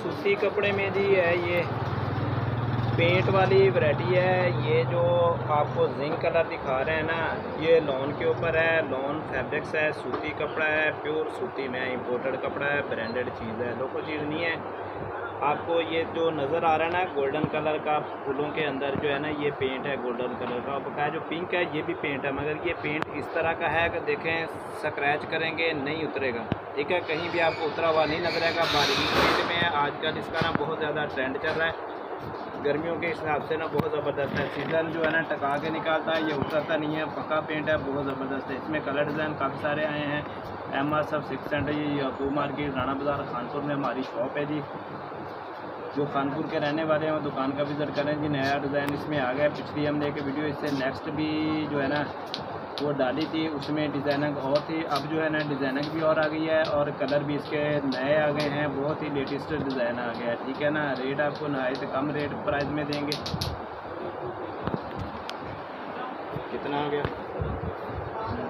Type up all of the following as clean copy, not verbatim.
सूती कपड़े में जी है ये पेंट वाली वैरायटी है। ये जो आपको जिंक कलर दिखा रहे हैं ना, ये लॉन के ऊपर है। लॉन फैब्रिक्स है, सूती कपड़ा है, प्योर सूती में इंपोर्टेड कपड़ा है, ब्रांडेड चीज़ है, लोकल चीज़ नहीं है। आपको ये जो नज़र आ रहा है ना गोल्डन कलर का फूलों के अंदर जो है ना, ये पेंट है गोल्डन कलर का। बकाया जो पिंक है ये भी पेंट है, मगर ये पेंट इस तरह का है कि देखें स्क्रैच करेंगे नहीं उतरेगा, ठीक है, कहीं भी आपको उतरा हुआ नहीं नजरेगा। बारीक पेंट में है। आजकल इसका ना बहुत ज़्यादा ट्रेंड चल रहा है, गर्मियों के हिसाब से ना बहुत ज़बरदस्त है। सीज़न जो है ना टका के निकालता है, ये उतरता नहीं है, पक्का पेंट है, बहुत ज़बरदस्त है। इसमें कलर डिज़ाइन काफ़ी सारे आए हैं। एम.आर. सब 6 सेंटर जी, याकूब मार्केट, राणा बाज़ार, खानपुर में हमारी शॉप है जी। जो खानपुर के रहने वाले हैं वो दुकान का विज़िट करें जी। नया डिज़ाइन इसमें आ गया। पिछली हमने एक वीडियो इससे नेक्स्ट भी जो है ना वो डाली थी, उसमें डिज़ाइनर और थी। अब जो है ना डिज़ाइनर भी और आ गई है और कलर भी इसके नए आ गए हैं। बहुत ही लेटेस्ट डिज़ाइन आ गया है, ठीक है ना। रेट आपको नहायत कम रेट प्राइस में देंगे। कितना आ गया?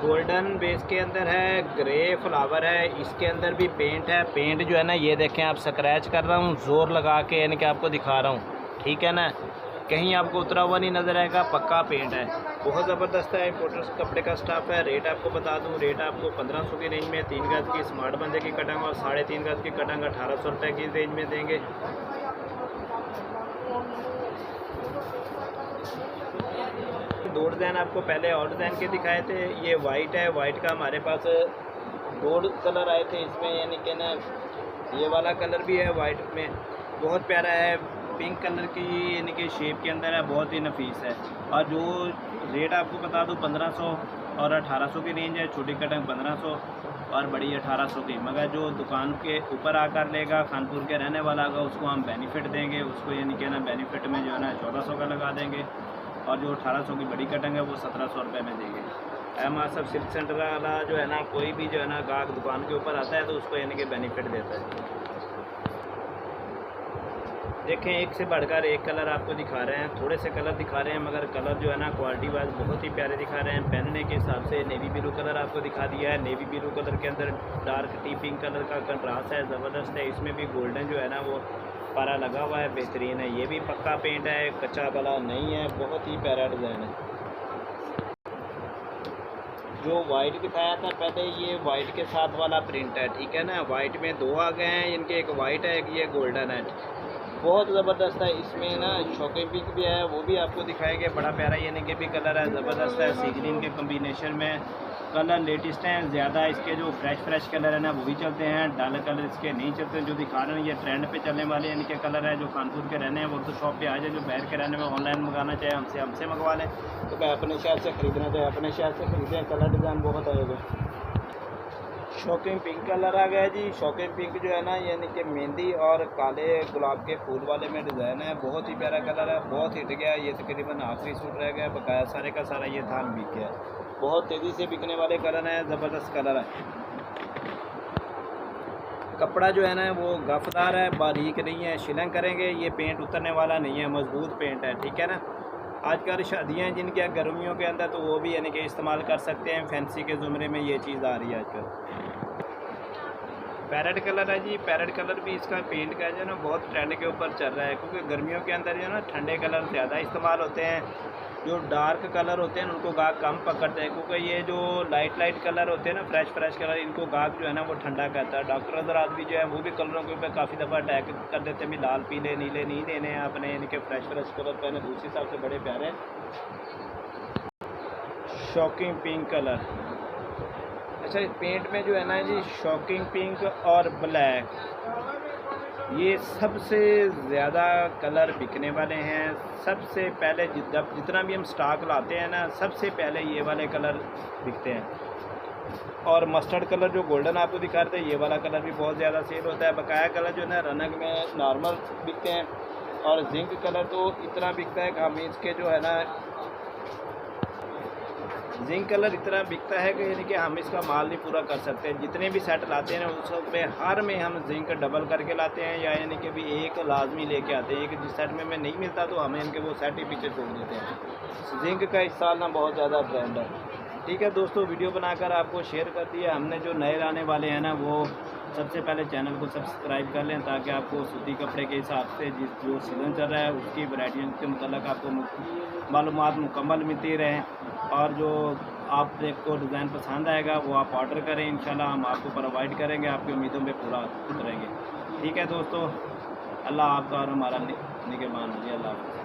गोल्डन बेस के अंदर है, ग्रे फ्लावर है, इसके अंदर भी पेंट है। पेंट जो है ना ये देखें, आप स्क्रैच कर रहा हूँ ज़ोर लगा के, यानी कि आपको दिखा रहा हूँ, ठीक है ना, कहीं आपको उतरा हुआ नहीं नज़र आएगा, पक्का पेंट है, बहुत ज़बरदस्त है। इंपोर्टेड कपड़े का स्टाफ है। रेट आपको बता दूँ, रेट आपको 1500 की रेंज में 3 गज की स्मार्ट बंदे की कटंग और 3.5 गज की कटंग 1800 रुपये की रेंज में देंगे। दो डिज़ाइन आपको पहले और डिज़ाइन के दिखाए थे। ये वाइट है, वाइट का हमारे पास 2 कलर आए थे इसमें, यानी कि ना ये वाला कलर भी है वाइट में, बहुत प्यारा है। पिंक कलर की यानी कि शेप के अंदर है, बहुत ही नफीस है। और जो रेट आपको बता दूँ 1500 और 1800 की रेंज है। छोटी कटंग 1500 और बड़ी 1800 की। मगर जो दुकान के ऊपर आकर लेगा, खानपुर के रहने वाला होगा, उसको हम बेनिफिट देंगे, उसको यानी कि ना बेनिफिट में जो है ना 1400 का लगा देंगे। और जो 1800 की बड़ी कटंग है वो 1700 रुपये में देंगे। एम.आर. सब सिल्क सेंटर वाला जो है ना, कोई भी जो है ना गाहक दुकान के ऊपर आता है तो उसको यानी कि बेनिफिट देता है। देखें एक से बढ़कर एक कलर आपको दिखा रहे हैं, थोड़े से कलर दिखा रहे हैं, मगर कलर जो है ना क्वालिटी वाइज बहुत ही प्यारे दिखा रहे हैं। पहनने के हिसाब से नेवी ब्लू कलर आपको दिखा दिया है। नेवी ब्लू कलर के अंदर डार्क टी पिंक कलर का कंट्रास्ट है, ज़बरदस्त है। इसमें भी गोल्डन जो है ना वो पारा लगा हुआ है, बेहतरीन है। ये भी पक्का पेंट है, कच्चा वाला नहीं है, बहुत ही प्यारा डिज़ाइन है। जो वाइट दिखाया था पहले, ये वाइट के साथ वाला प्रिंट है, ठीक है ना। वाइट में 2 आ गए हैं इनके, एक वाइट है, एक ये गोल्डन है, बहुत ज़बरदस्त है। इसमें ना शॉकिंग पिंक भी है, वो भी आपको दिखाएंगे, बड़ा प्यारा यानी कि भी कलर है, ज़बरदस्त है। सी ग्रीन के कम्बिनेशन में कलर लेटेस्ट हैं ज़्यादा। इसके जो फ्रेश कलर है ना वो भी चलते हैं, डल कलर इसके नहीं चलते। जो दिखा रहे हैं ये ट्रेंड पे चलने वाले यानी कि कलर है। जो कानपुर के रहने हैं वो तो शॉप पे आ जाए, जो बाहर के रहने में ऑनलाइन मंगाना चाहे हमसे मंगवा लें, तो क्या अपने शहर से ख़रीदना चाहे अपने शहर से ख़रीदें। कलर डिज़ाइन बहुत आएगा। शॉकिंग पिंक कलर आ गया जी। शॉकिंग पिंक जो है ना यानी कि मेहंदी और काले गुलाब के फूल वाले में डिज़ाइन है, बहुत ही प्यारा कलर है, बहुत हिट गया। ये तकरीबन आखिरी सूट रह गया, बकाया सारे का सारा ये थान बिक गया। बहुत तेज़ी से बिकने वाले कलर हैं, ज़बरदस्त कलर है। कपड़ा जो है ना वो गफदार है, बारीक नहीं है, शिलंग करेंगे ये पेंट उतरने वाला नहीं है, मजबूत पेंट है, ठीक है ना। आजकल शादियाँ हैं जिनके गर्मियों के अंदर, तो वो भी यानी कि इस्तेमाल कर सकते हैं। फैंसी के ज़ुमरे में ये चीज़ आ रही है आजकल। पैरेट कलर है जी। पैरेट कलर भी इसका पेंट का जो है ना बहुत ट्रेंड के ऊपर चल रहा है, क्योंकि गर्मियों के अंदर जो है ना ठंडे कलर ज़्यादा इस्तेमाल होते हैं। जो डार्क कलर होते हैं उनको गाहक कम पकड़ते हैं, क्योंकि ये जो लाइट कलर होते हैं ना फ्रेश कलर, इनको गाहक जो है ना वो ठंडा करता है। डॉक्टर हज़रात भी जो है वो भी कलरों के ऊपर काफ़ी दफ़ा अटैक कर देते हैं, भी लाल पीले नीले नहीं देने हैं आपने, यानी कि फ्रेश कलर पहने। दूसरे हिसाब से बड़े प्यारे शॉकिंग पिंक कलर। अच्छा, पेंट में जो है ना जी शॉकिंग पिंक और ब्लैक, ये सबसे ज़्यादा कलर बिकने वाले हैं। सबसे पहले जब जितना भी हम स्टॉक लाते हैं ना, सबसे पहले ये वाले कलर बिकते हैं। और मस्टर्ड कलर जो गोल्डन आपको दिखा रहे थे, ये वाला कलर भी बहुत ज़्यादा सेल होता है। बकाया कलर जो है ना रनग में नॉर्मल बिकते हैं, और जिंक कलर तो इतना बिकता है कि हम इसके जो है ना जिंक कलर इतना बिकता है कि यानी कि हम इसका माल नहीं पूरा कर सकते। जितने भी सेट लाते हैं ना उसमें हर में हम जिंक डबल करके लाते हैं, या यानी कि भी एक लाजमी लेके आते हैं। एक जिस सेट में नहीं मिलता तो हमें इनके वो सेट ही पीछे छोड़ देते हैं। जिंक का इस साल ना बहुत ज़्यादा ट्रेंड है। ठीक है दोस्तों, वीडियो बनाकर आपको शेयर कर दिया हमने। जो नए लाने वाले हैं ना वो सबसे पहले चैनल को सब्सक्राइब कर लें ताकि आपको सूती कपड़े के हिसाब से जो सीज़न चल रहा है उसकी वैरायटियों के मतलब आपको मालूमात मुकम्मल मिलती रहें। और जो आप एक को डिज़ाइन पसंद आएगा वो आप ऑर्डर करें, इंशाल्लाह हम आपको प्रोवाइड करेंगे, आपकी उम्मीदों पे पूरा उतरेंगे। ठीक है दोस्तों, अल्लाह आपका और हमारा निगहबान हो जी। अल्लाह हाफ़िज़।